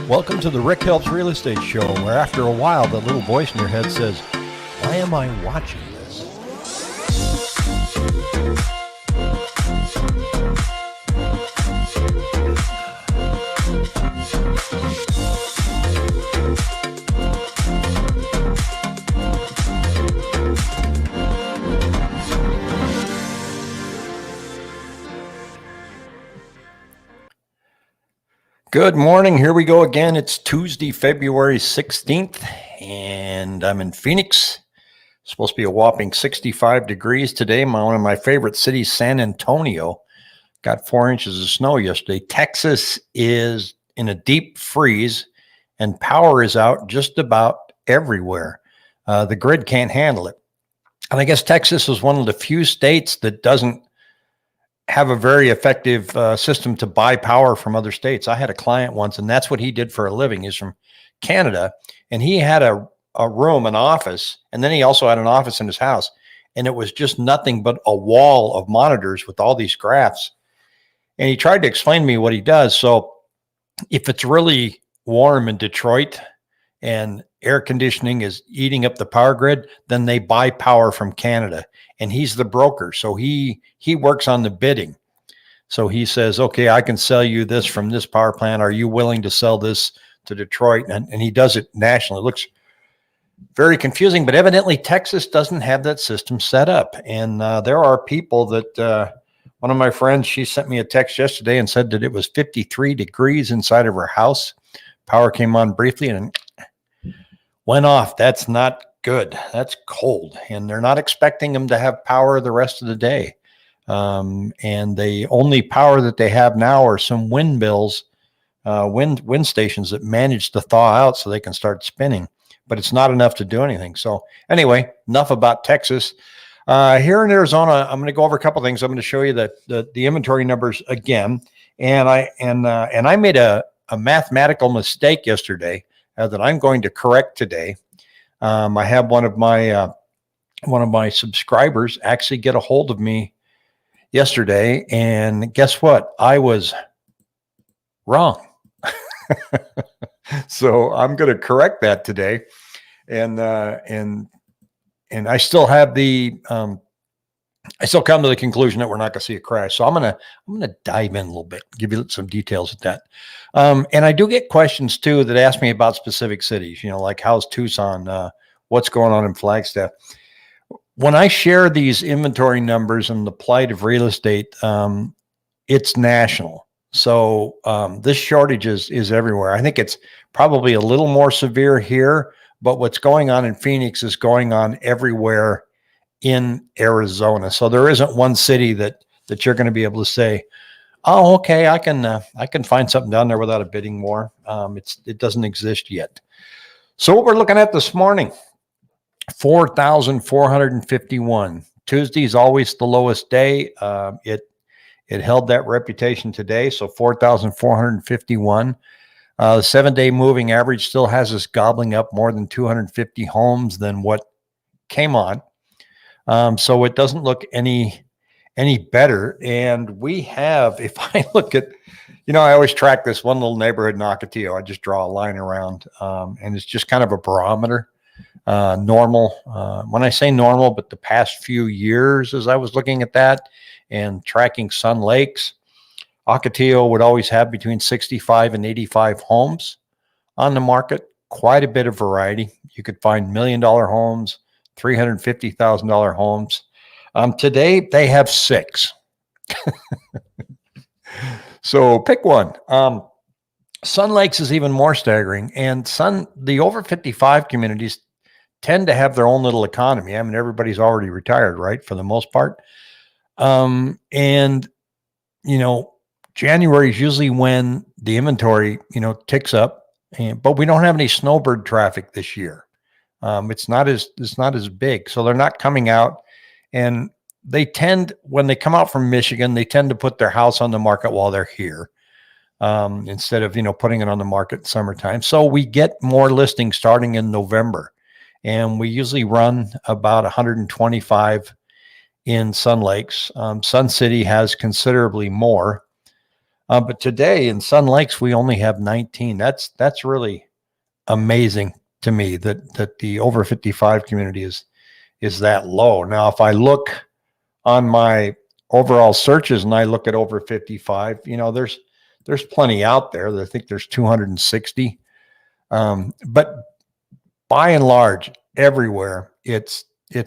Welcome to the Rick Helps Real Estate Show, where after a while, the little voice in your head says, why am I watching this? Good morning. Here we go again. It's Tuesday, February 16th, and I'm in Phoenix. It's supposed to be a whopping 65 degrees today. One of my favorite cities, San Antonio, got 4 inches of snow yesterday. Texas is in a deep freeze, and power is out just about everywhere. The grid can't handle it. And I guess Texas is one of the few states that doesn't have a very effective system to buy power from other states. I had a client once, and that's what he did for a living. He's from Canada, and he had a room, an office, and then he also had an office in his house, and it was just nothing but a wall of monitors with all these graphs. And he tried to explain to me what he does. So if it's really warm in Detroit and air conditioning is eating up the power grid, then they buy power from Canada, and he's the broker. So he works on the bidding. So he says, okay, I can sell you this from this power plant. Are you willing to sell this to Detroit? And he does it nationally. It looks very confusing, but evidently Texas doesn't have that system set up. And there are people that, one of my friends, she sent me a text yesterday and said that it was 53 degrees inside of her house. Power came on briefly and went off. That's not good. That's cold. And they're not expecting them to have power the rest of the day. And the only power that they have now are some windmills, wind stations that manage to thaw out so they can start spinning, but it's not enough to do anything. So anyway, enough about Texas. Here in Arizona, I'm going to go over a couple of things. I'm going to show you the inventory numbers again. And I made a mathematical mistake yesterday that I'm going to correct today. I had one of my subscribers actually get a hold of me yesterday, and guess what? I was wrong. So I'm going to correct that today, and I still have I still come to the conclusion that we're not going to see a crash. So I'm going to dive in a little bit, give you some details at that. And I do get questions too that ask me about specific cities, like how's Tucson, what's going on in Flagstaff. When I share these inventory numbers and the plight of real estate, it's national. So this shortage is everywhere. I think it's probably a little more severe here, but what's going on in Phoenix is going on everywhere in Arizona. So there isn't one city that you're going to be able to say, oh, okay, I can find something down there without a bidding war. It doesn't exist yet. So what we're looking at this morning, 4,451. Tuesday is always the lowest day. It held that reputation today. So 4,451. The 7-day moving average still has us gobbling up more than 250 homes than what came on. So it doesn't look any better. And we have, if I look at, I always track this one little neighborhood in Ocotillo. I just draw a line around, and it's just kind of a barometer. Normal, when I say normal, but the past few years, as I was looking at that and tracking Sun Lakes, Ocotillo would always have between 65 and 85 homes on the market. Quite a bit of variety. You could find $1 million homes, $350,000 homes. Today they have 6. So pick one. Sun Lakes is even more staggering, and the over 55 communities tend to have their own little economy. I mean, everybody's already retired, right? For the most part. And January is usually when the inventory, ticks up, but we don't have any snowbird traffic this year. It's not as big. So they're not coming out, and when they come out from Michigan, they tend to put their house on the market while they're here. Instead of, putting it on the market in summertime. So we get more listings starting in November, and we usually run about 125 in Sun Lakes. Sun City has considerably more. But today in Sun Lakes, we only have 19. That's really amazing to me that the over 55 community is that low. Now, if I look on my overall searches and I look at over 55, there's plenty out there. I think there's 260. But by and large, everywhere it's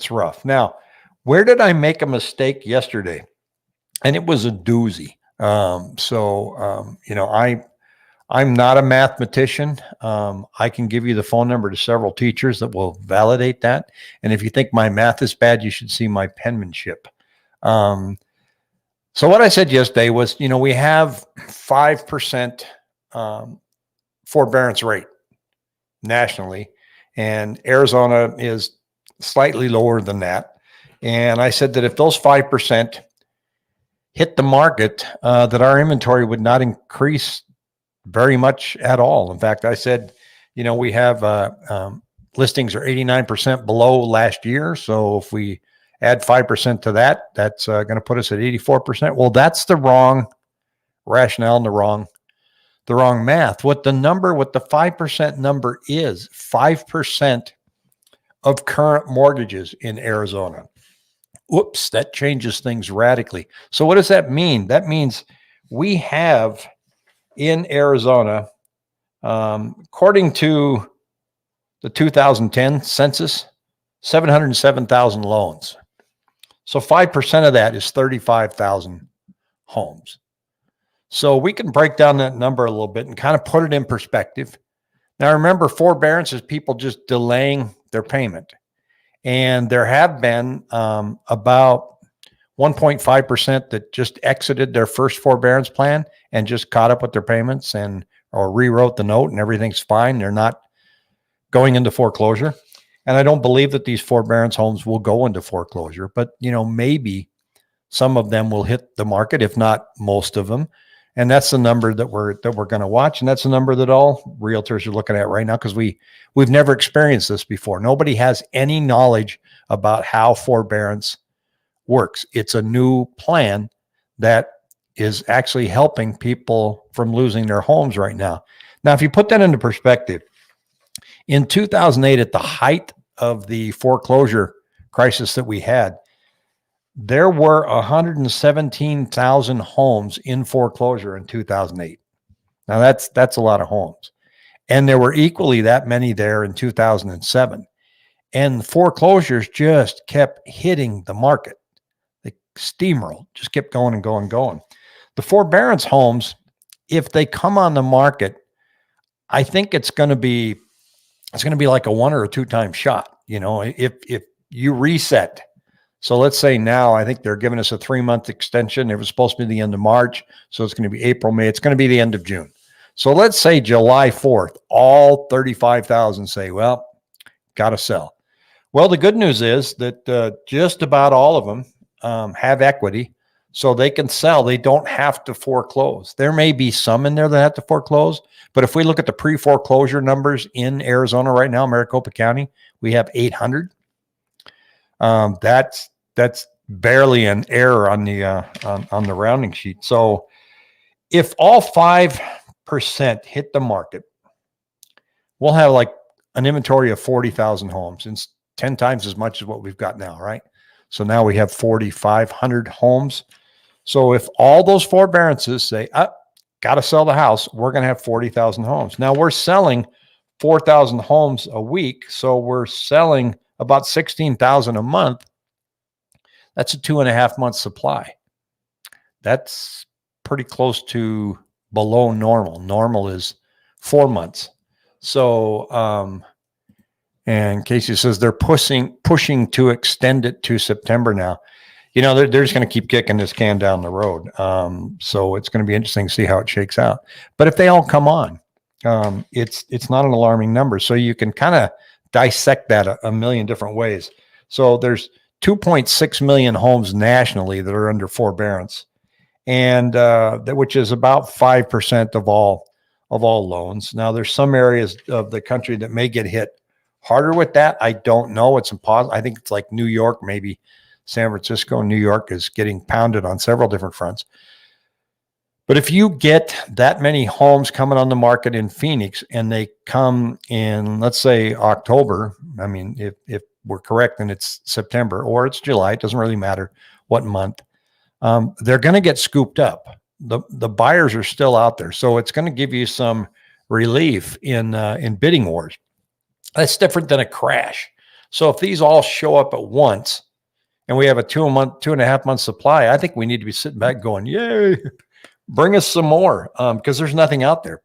rough. Now, where did I make a mistake yesterday? And it was a doozy. I'm not a mathematician. I can give you the phone number to several teachers that will validate that. And if you think my math is bad, you should see my penmanship. So what I said yesterday was, we have 5% forbearance rate nationally, and Arizona is slightly lower than that. And I said that if those 5% hit the market, that our inventory would not increase very much at all. In fact, I said, we have listings are 89% below last year. So if we add 5% to that, that's going to put us at 84%. Well, that's the wrong rationale and the wrong math. What the 5% number is, 5% of current mortgages in Arizona. Whoops, that changes things radically. So what does that mean? That means we have in Arizona, according to the 2010 census, 707,000 loans. So 5% of that is 35,000 homes. So we can break down that number a little bit and kind of put it in perspective. Now, remember, forbearance is people just delaying their payment. And there have been about 1.5% that just exited their first forbearance plan and just caught up with their payments or rewrote the note and everything's fine. They're not going into foreclosure. And I don't believe that these forbearance homes will go into foreclosure, but maybe some of them will hit the market, if not most of them. And that's the number that we're going to watch. And that's the number that all realtors are looking at right now, because we've never experienced this before. Nobody has any knowledge about how forbearance works. It's a new plan that is actually helping people from losing their homes right now. Now, if you put that into perspective, in 2008, at the height of the foreclosure crisis that we had, there were 117,000 homes in foreclosure in 2008. Now that's a lot of homes. And there were equally that many there in 2007. And foreclosures just kept hitting the market. They steamrolled, just kept going and going and going. The forbearance homes, if they come on the market, I think it's going to be like a 1 or 2 time shot. If you reset. So let's say now, I think they're giving us a 3-month extension. It was supposed to be the end of March. So it's going to be April, May. It's going to be the end of June. So let's say July 4th, all 35,000 say, well, got to sell. Well, the good news is that just about all of them have equity, so they can sell. They don't have to foreclose. There may be some in there that have to foreclose, but if we look at the pre-foreclosure numbers in Arizona right now, Maricopa County, we have 800. That's barely an error on the rounding sheet. So if all 5% hit the market, we'll have like an inventory of 40,000 homes. It's 10 times as much as what we've got now, right? So now we have 4,500 homes. So if all those forbearances say, got to sell the house, we're going to have 40,000 homes. Now we're selling 4,000 homes a week. So we're selling about 16,000 a month. That's a 2.5 month supply. That's pretty close to below normal. Normal is 4 months. So, and Casey says they're pushing to extend it to September now. They're just going to keep kicking this can down the road. So it's going to be interesting to see how it shakes out. But if they all come on, it's not an alarming number. So you can kind of dissect that a million different ways. So there's 2.6 million homes nationally that are under forbearance, and which is about 5% of all loans. Now, there's some areas of the country that may get hit harder with that. I don't know. It's impossible. I think it's like New York, maybe San Francisco. New York is getting pounded on several different fronts. But if you get that many homes coming on the market in Phoenix and they come in, let's say October, I mean, if we're correct, then it's September or it's July, it doesn't really matter what month, they're going to get scooped up. The buyers are still out there. So it's going to give you some relief in bidding wars. That's different than a crash. So if these all show up at once and we have a 2.5 month supply, I think we need to be sitting back going, yay, bring us some more, because there's nothing out there.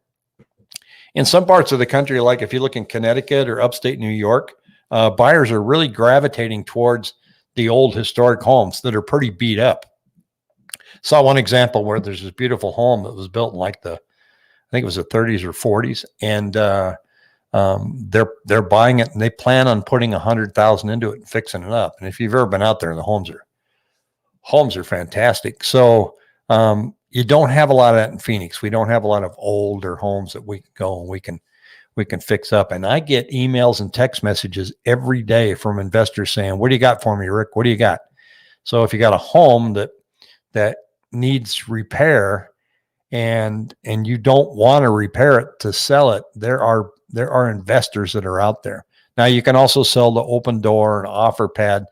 In some parts of the country, like if you look in Connecticut or upstate New York, buyers are really gravitating towards the old historic homes that are pretty beat up. Saw one example where there's this beautiful home that was built in like I think it was the 30s or 40s, and they're buying it and they plan on putting 100,000 into it and fixing it up. And if you've ever been out there, the homes are fantastic. So you don't have a lot of that in Phoenix. We don't have a lot of older homes that we can go and we can fix up. And I get emails and text messages every day from investors saying, "What do you got for me, Rick? What do you got?" So if you got a home that needs repair and you don't want to repair it to sell it, there are investors that are out there. Now you can also sell the open door and offer pad.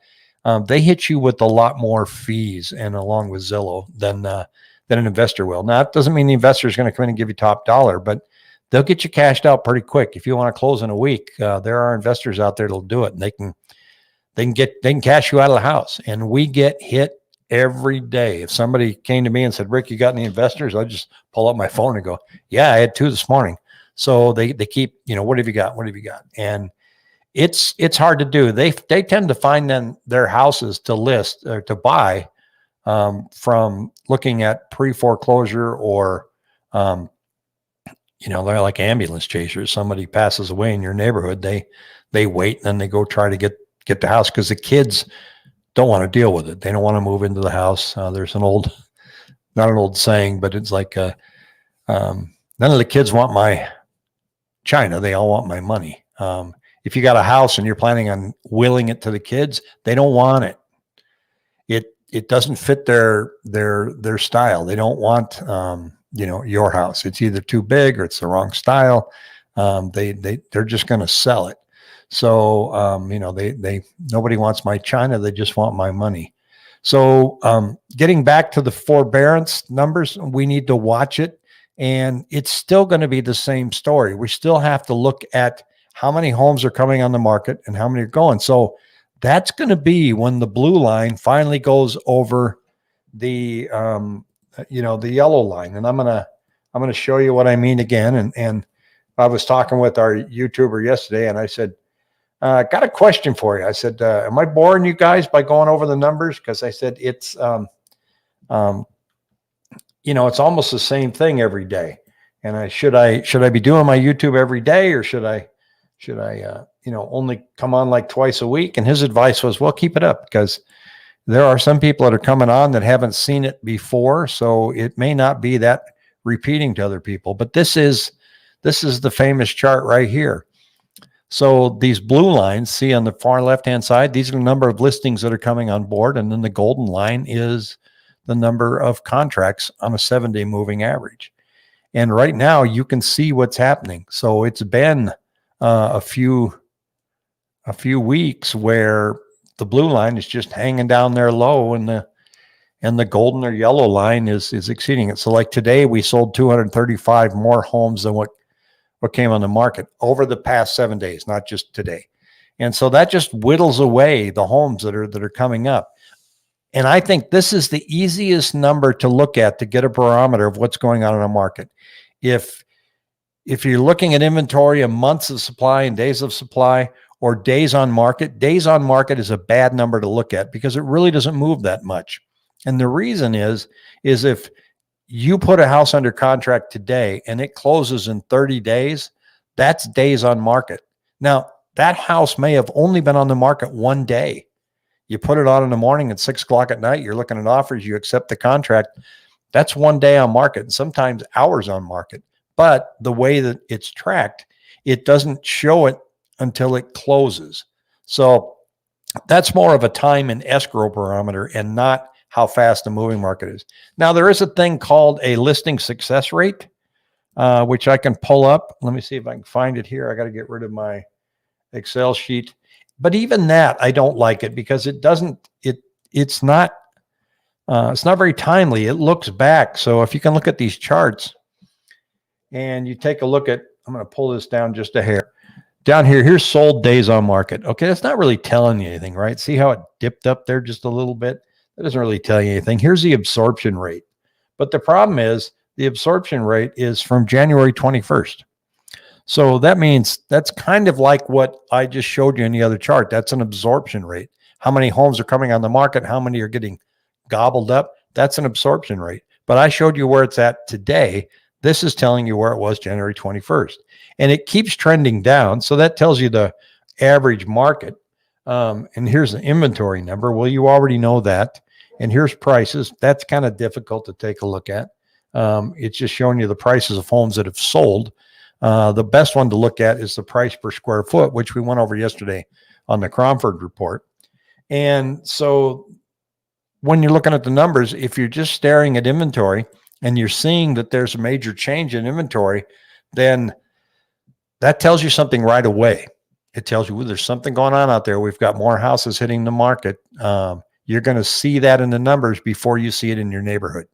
They hit you with a lot more fees and along with Zillow than an investor will. Now, it doesn't mean the investor is going to come in and give you top dollar, but they'll get you cashed out pretty quick. If you want to close in a week, there are investors out there that'll do it, and they can cash you out of the house. And we get hit every day. If somebody came to me and said, "Rick, you got any investors?" I'd just pull up my phone and go, "Yeah, I had 2 this morning." So they keep, "What have you got? What have you got?" And it's hard to do. They tend to find their houses to list or to buy from looking at pre-foreclosure or, they're like ambulance chasers. Somebody passes away in your neighborhood. They wait and then they go try to get the house because the kids don't want to deal with it. They don't want to move into the house. There's not an old saying, but it's like, none of the kids want my china. They all want my money. If you got a house and you're planning on willing it to the kids, they don't want it. It doesn't fit their style. They don't want, your house. It's either too big or it's the wrong style. They're just going to sell it. So, nobody wants my china. They just want my money. So, getting back to the forbearance numbers, we need to watch it, and it's still going to be the same story. We still have to look at how many homes are coming on the market and how many are going. So that's going to be when the blue line finally goes over the yellow line. And I'm going to show you what I mean again. And I was talking with our YouTuber yesterday and I said, got a question for you. I said, am I boring you guys by going over the numbers? Cause I said, it's almost the same thing every day. And should I be doing my YouTube every day, or should I only come on like twice a week? And his advice was, well, keep it up, because there are some people that are coming on that haven't seen it before. So it may not be that repeating to other people, but this is the famous chart right here. So these blue lines, see on the far left-hand side, these are the number of listings that are coming on board. And then the golden line is the number of contracts on a 7-day moving average. And right now you can see what's happening. So it's been a few weeks where the blue line is just hanging down there low, and the golden or yellow line is exceeding it. So like today, we sold 235 more homes than what came on the market over the past 7 days, not just today. And so that just whittles away the homes that are coming up. And I think this is the easiest number to look at to get a barometer of what's going on in a market. If you're looking at inventory of months of supply and days of supply, or days on market is a bad number to look at because it really doesn't move that much. And the reason is if you put a house under contract today and it closes in 30 days, that's days on market. Now, that house may have only been on the market 1 day. You put it on in the morning at 6 o'clock at night, you're looking at offers, you accept the contract. That's 1 day on market, and sometimes hours on market. But the way that it's tracked, it doesn't show it until it closes. So that's more of a time and escrow barometer and not how fast the moving market is. Now, there is a thing called a listing success rate, which I can pull up. Let me see if I can find it here. I got to get rid of my Excel sheet. But even that, I don't like it because it's not very timely. It looks back. So if you can look at these charts and you take a look at, I'm going to pull this down just a hair. Down here, here's sold days on market. Okay, that's not really telling you anything, right? See how it dipped up there just a little bit? That doesn't really tell you anything. Here's the absorption rate. But the problem is the absorption rate is from January 21st. So that means that's kind of like what I just showed you in the other chart. That's an absorption rate. How many homes are coming on the market? How many are getting gobbled up? That's an absorption rate. But I showed you where it's at today. This is telling you where it was January 21st. And it keeps trending down. So that tells you the average market. And here's the inventory number. Well, you already know that. And here's prices. That's kind of difficult to take a look at. It's just showing you the prices of homes that have sold. The best one to look at is the price per square foot, which we went over yesterday on the Cromford report. And so when you're looking at the numbers, if you're just staring at inventory and you're seeing that there's a major change in inventory, then that tells you something right away. It tells you, well, there's something going on out there. We've got more houses hitting the market. You're going to see that in the numbers before you see it in your neighborhood.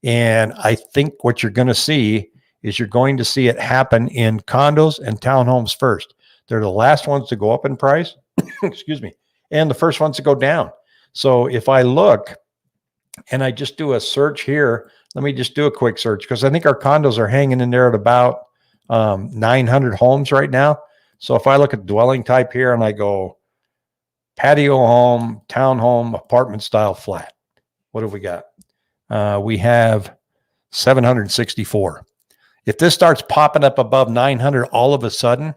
And I think what you're going to see is you're going to see it happen in condos and townhomes first. They're the last ones to go up in price, excuse me, and the first ones to go down. So if I look and I just do a search here, let me just do a quick search because I think our condos are hanging in there at about 900 homes right now. So if I look at dwelling type here and I go patio home, townhome, apartment style flat, what have we got? We have 764. If this starts popping up above 900 all of a sudden,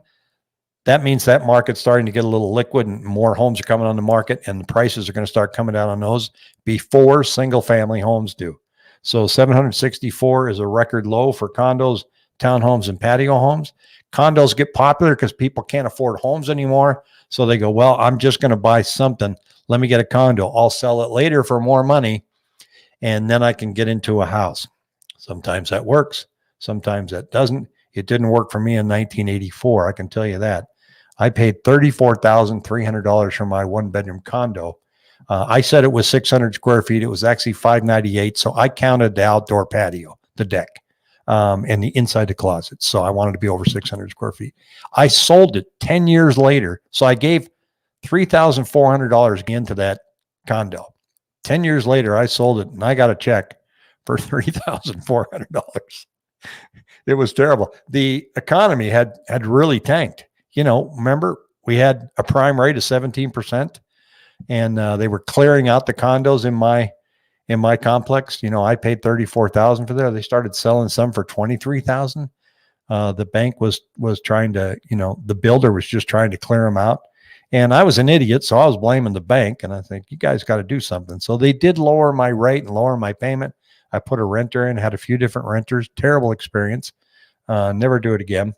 that means that market's starting to get a little liquid and more homes are coming on the market and the prices are going to start coming down on those before single family homes do. So 764 is a record low for condos, townhomes, and patio homes. Condos get popular because people can't afford homes anymore. So they go, well, I'm just going to buy something. Let me get a condo. I'll sell it later for more money. And then I can get into a house. Sometimes that works. Sometimes that doesn't. It didn't work for me in 1984. I can tell you that. I paid $34,300 for my one bedroom condo. I said it was 600 square feet. It was actually 598. So I counted the outdoor patio, the deck, and the inside the closet. So I wanted to be over 600 square feet. I sold it 10 years later. So I gave $3,400 into that condo. 10 years later, I sold it and I got a check for $3,400. It was terrible. The economy had really tanked. You know, remember we had a prime rate of 17% and they were clearing out the condos in my complex. You know, I paid $34,000 for there. They started selling some for $23,000. The bank was trying to, you know, the builder was just trying to clear them out. And I was an idiot, so I was blaming the bank. And I think, you guys got to do something. So they did lower my rate and lower my payment. I put a renter in, had a few different renters. Terrible experience. Never do it again.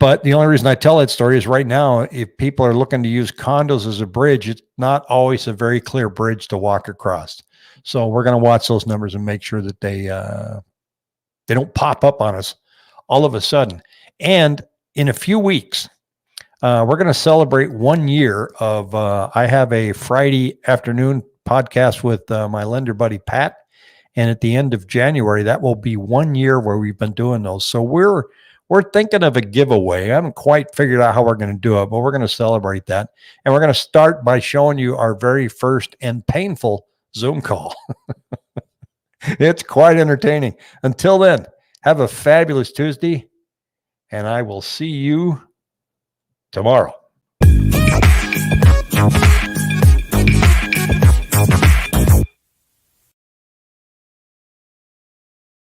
But the only reason I tell that story is right now, if people are looking to use condos as a bridge, it's not always a very clear bridge to walk across. So we're going to watch those numbers and make sure that they don't pop up on us all of a sudden. And in a few weeks, we're going to celebrate 1 year of, I have a Friday afternoon podcast with my lender buddy, Pat. And at the end of January, that will be 1 year where we've been doing those. So we're thinking of a giveaway. I haven't quite figured out how we're going to do it, but we're going to celebrate that. And we're going to start by showing you our very first and painful Zoom call. It's quite entertaining. Until then, have a fabulous Tuesday, and I will see you tomorrow.